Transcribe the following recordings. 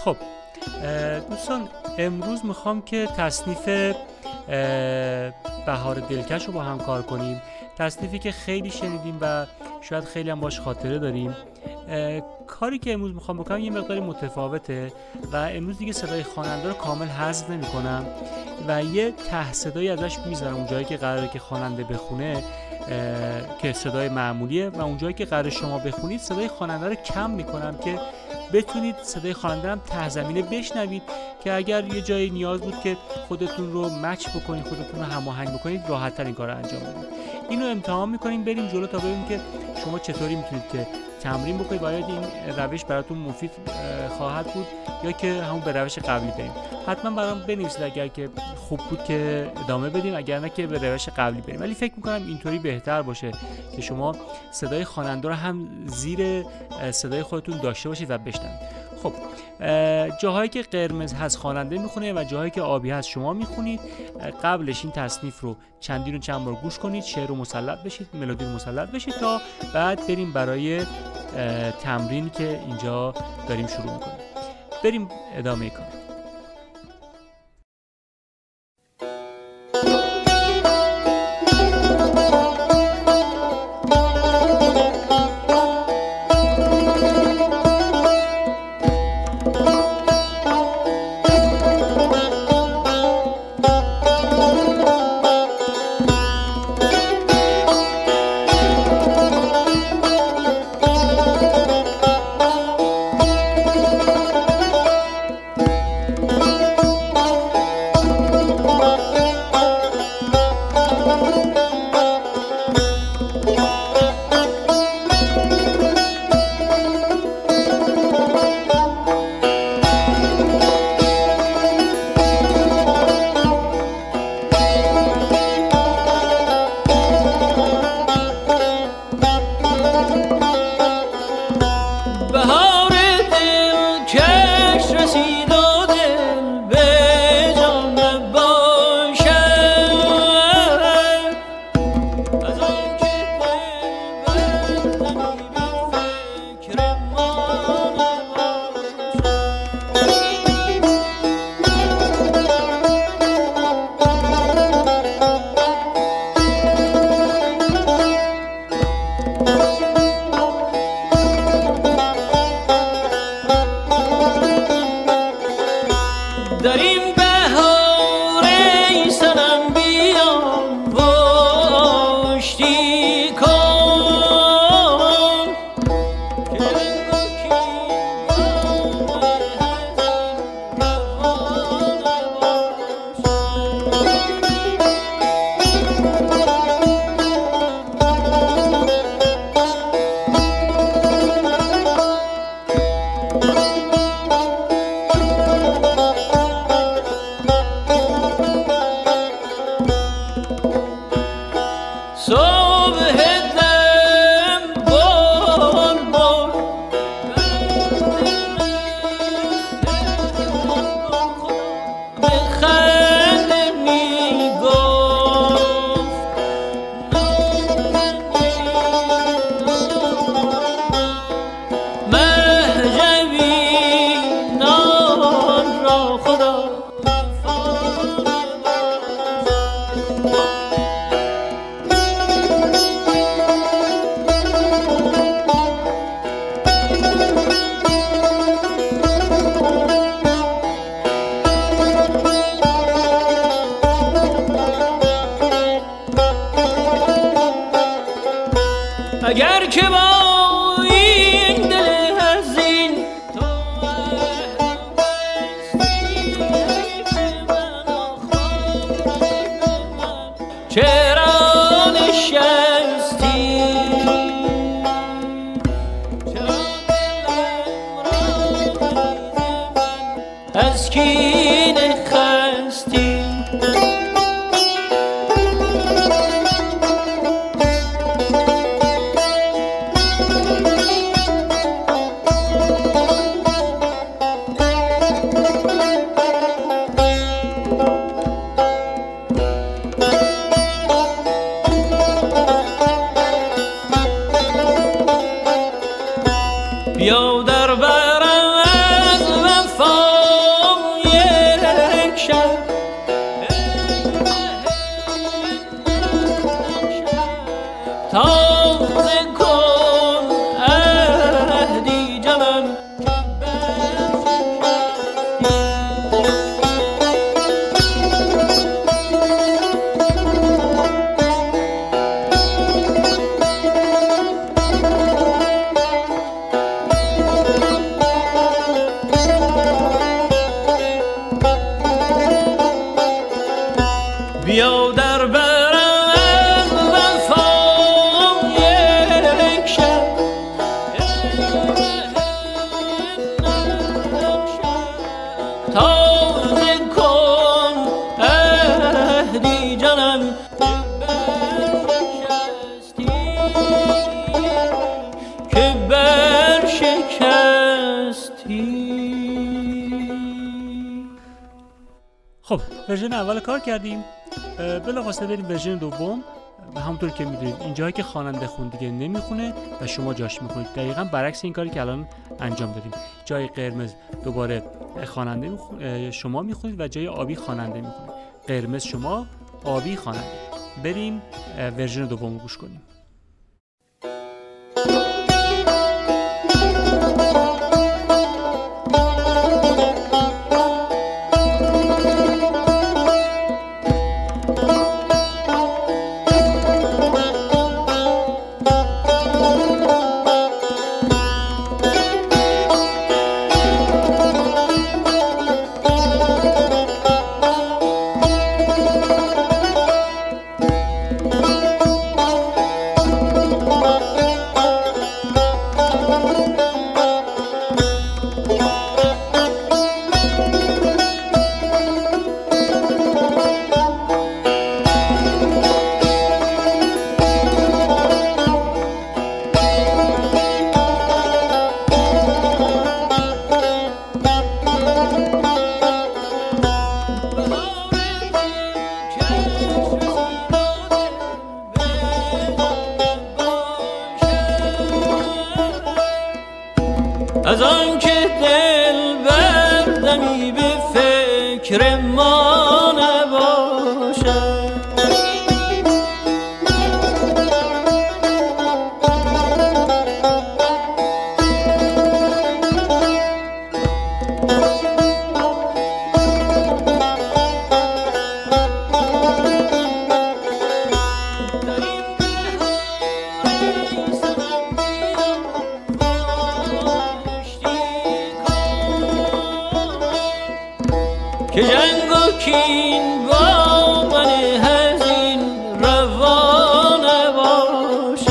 خب دوستان، امروز میخوام که تصنیف بهار دلکش رو با هم کار کنیم. تصنیفی که خیلی شنیدیم و شاید خیلی هم باش خاطره داریم. کاری که امروز میخوام بکنم یه مقداری متفاوته و امروز دیگه صدای خواننده رو کامل حذف نمی‌کنم و یه ته صدایی ازش میذارم اون جایی که قراره که خواننده بخونه که صدای معمولیه و اون جایی که قراره شما بخونید صدای خواننده رو کم میکنم که بتونید صدای خواننده هم ته زمینه بشنوید که اگر یه جایی نیاز بود که خودتون رو مچ بکنید، خودتون رو هماهنگ بکنید، راحت‌تر این کارو انجام بدید. اینو امتحان می‌کنیم، بریم جلو تا ببینیم که شما چطوری میتونید که تمرین بکنید و آیا این روش براتون مفید خواهد بود یا که همون به روش قبلی بریم. حتما برام بنویسید اگر که خوب بود که ادامه بدیم، اگر نه که به روش قبلی بریم. ولی فکر می‌کنم اینطوری بهتر باشه که شما صدای خواننده رو هم زیر صدای خودتون داشته باشید و بشنوید. خب جاهایی که قرمز هست خواننده میخونه و جاهایی که آبی هست شما میخونید. قبلش این تصنیف رو چند بار گوش کنید، شعر رو مسلط بشید، ملودی رو مسلط بشید تا بعد بریم برای تمرینی که اینجا داریم شروع میکنیم. بریم ادامه کار. اگر که با این دل حزین تو هستی من چرا نشستی، چرا دلم را از کینه خستی. بیا در برم از وفا خب ورژن اول کار کردیم، بلافاصله بریم ورژن دوم. و همونطور که میدونید اینجایی که خواننده خون دیگه نمیخونه و شما جاش میخونید، دقیقاً برعکس این کاری که الان انجام دادیم. جای قرمز دوباره خواننده شما میخونید و جای آبی خواننده میخونه. قرمز شما، آبی خواننده. بریم ورژن دوم گوش کنیم. از آن که دل بردمی به فکر ما نباشد، که جنگ و کین با من حزین روا نباشد.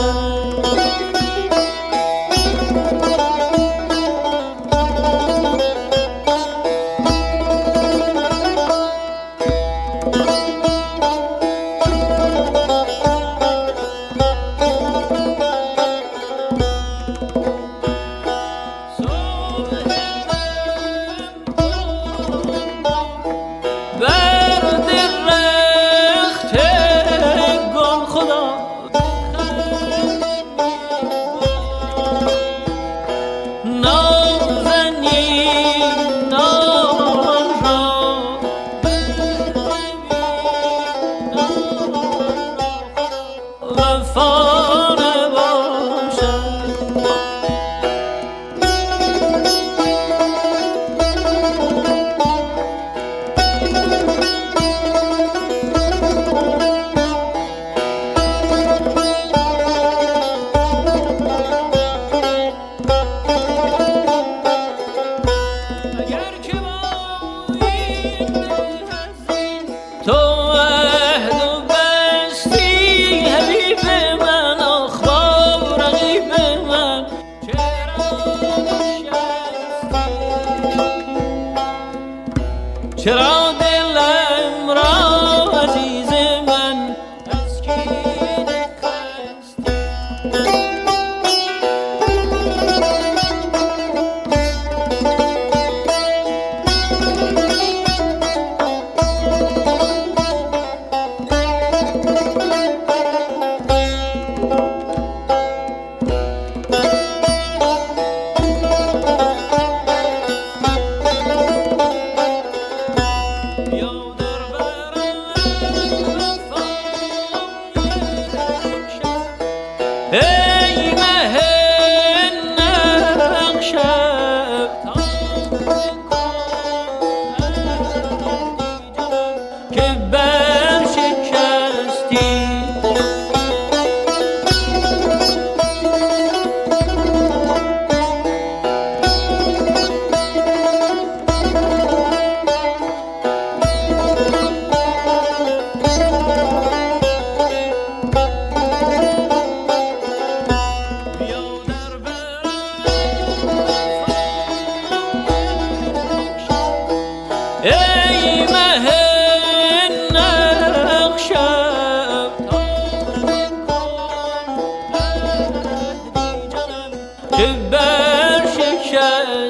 چرا دلم را عزیز من از کین خستی؟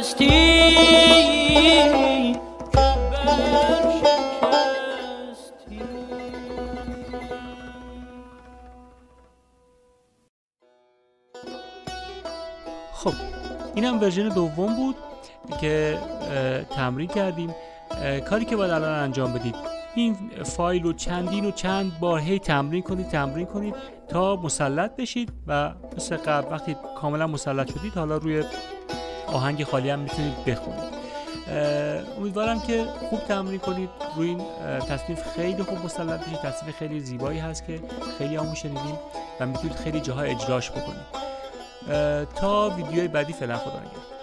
خب اینم ورژن دوم بود که تمرین کردیم. کاری که باید الان انجام بدید این فایل رو چند بار هی تمرین کنید تا مسلط بشید و مثل قبل وقتی کاملا مسلط شدید حالا روی آهنگ خالی هم میتونید بخونید. امیدوارم که خوب تمرین کنید روی این تصنیف، خیلی خوب مسلط بشید. تصنیف خیلی زیبایی هست که خیلی همون شنیدیم و میتونید خیلی جاها اجراش بکنید. تا ویدیوی بعدی فعلا خدا نگهدار.